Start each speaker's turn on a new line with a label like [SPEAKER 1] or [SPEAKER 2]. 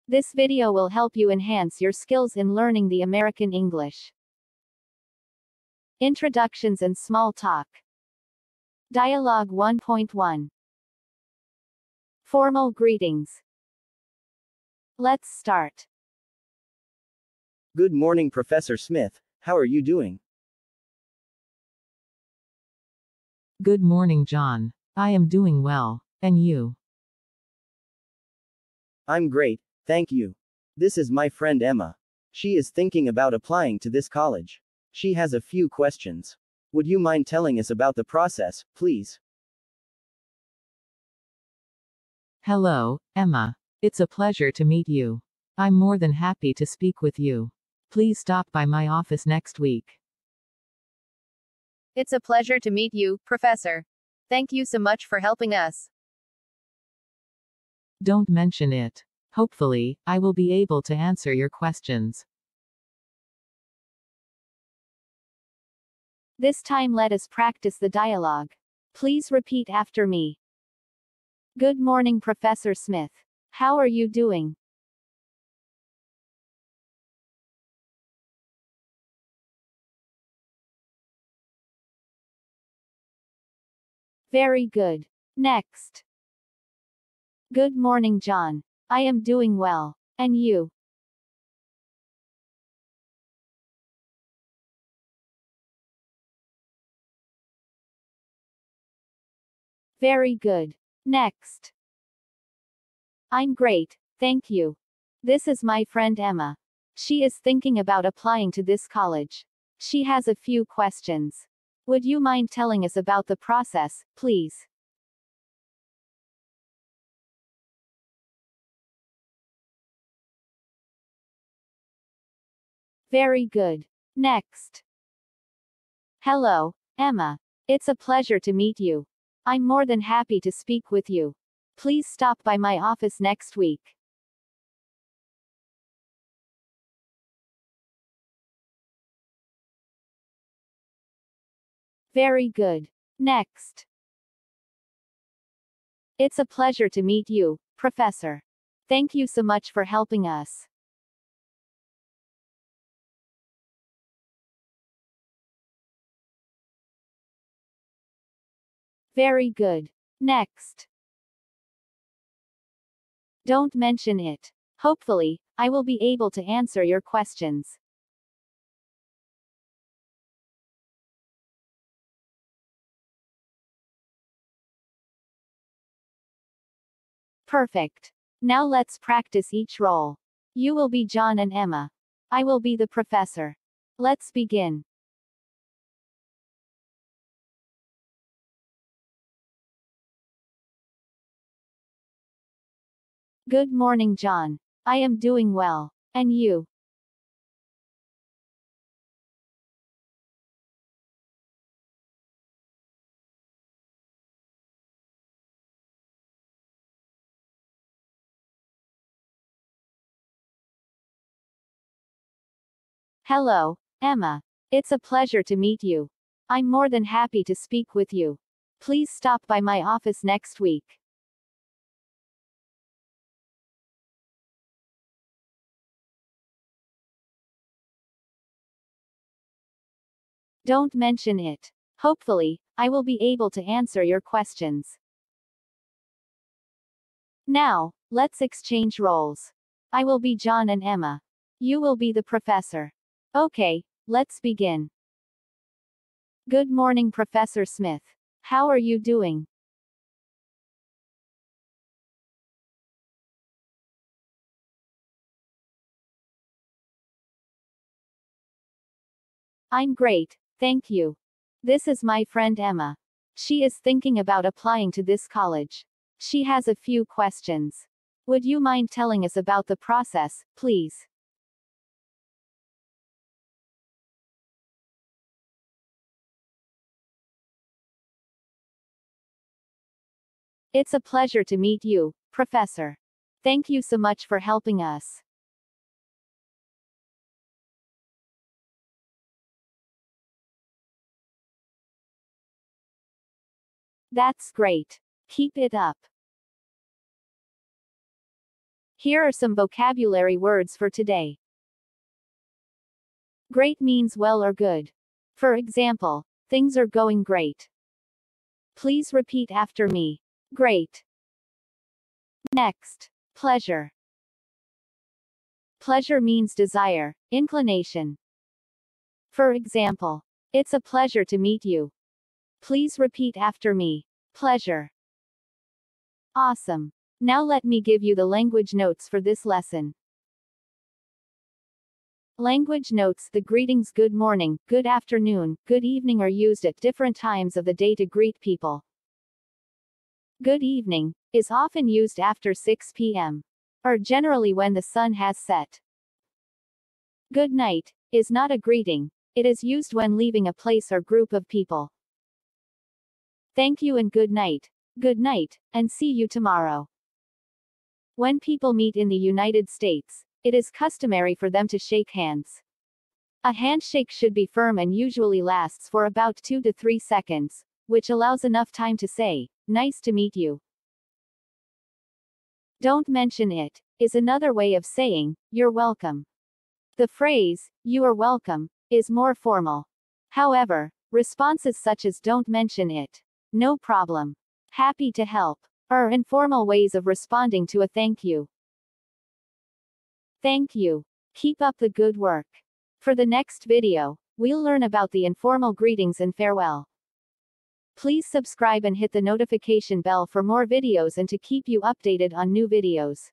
[SPEAKER 1] This video will help you enhance your skills in learning the American English. Introductions and Small Talk. Dialogue 1.1. Formal Greetings. Let's start.
[SPEAKER 2] Good morning, Professor Smith. How are you doing?
[SPEAKER 3] Good morning, John. I am doing well. And you?
[SPEAKER 2] I'm great, thank you. This is my friend Emma. She is thinking about applying to this college. She has a few questions. Would you mind telling us about the process, please?
[SPEAKER 3] Hello, Emma. It's a pleasure to meet you. I'm more than happy to speak with you. Please stop by my office next week.
[SPEAKER 4] It's a pleasure to meet you, Professor. Thank you so much for helping us.
[SPEAKER 3] Don't mention it. Hopefully, I will be able to answer your questions.
[SPEAKER 1] This time let us practice the dialogue. Please repeat after me. Good morning, Professor Smith. How are you doing? Very good. Next. Good morning, John. I am doing well. And you? Very good. Next. I'm great, thank you. This is my friend Emma. She is thinking about applying to this college. She has a few questions. Would you mind telling us about the process, please? Very good. Next. Hello, Emma. It's a pleasure to meet you. I'm more than happy to speak with you. Please stop by my office next week. Very good. Next. It's a pleasure to meet you, Professor. Thank you so much for helping us. Very good. Next. Don't mention it. Hopefully, I will be able to answer your questions. Perfect. Now let's practice each role. You will be John and Emma. I will be the professor. Let's begin. Good morning, John. I am doing well. And you? Hello, Emma. It's a pleasure to meet you. I'm more than happy to speak with you. Please stop by my office next week. Don't mention it. Hopefully, I will be able to answer your questions. Now, let's exchange roles. I will be John and Emma. You will be the professor. Okay, let's begin. Good morning, Professor Smith. How are you doing? I'm great, thank you. This is my friend Emma. She is thinking about applying to this college. She has a few questions. Would you mind telling us about the process, please? It's a pleasure to meet you, Professor. Thank you so much for helping us. That's great. Keep it up. Here are some vocabulary words for today. Great means well or good. For example, things are going great. Please repeat after me. Great. Next, pleasure. Pleasure means desire, inclination. For example, it's a pleasure to meet you. Please repeat after me. Pleasure. Awesome. Now let me give you the language notes for this lesson. Language notes: the greetings good morning, good afternoon, good evening are used at different times of the day to greet people. Good evening is often used after 6 p.m. or generally when the sun has set. Good night is not a greeting. It is used when leaving a place or group of people. Thank you and good night and see you tomorrow. When people meet in the United States, it is customary for them to shake hands. A handshake should be firm and usually lasts for about 2 to 3 seconds, which allows enough time to say, "Nice to meet you." Don't mention it is another way of saying, "You're welcome." The phrase, "You are welcome," is more formal. However, responses such as "Don't mention it," "No problem," "Happy to help," are informal ways of responding to a thank you. Thank you. Keep up the good work. For the next video, we'll learn about the informal greetings and farewell. Please subscribe and hit the notification bell for more videos and to keep you updated on new videos.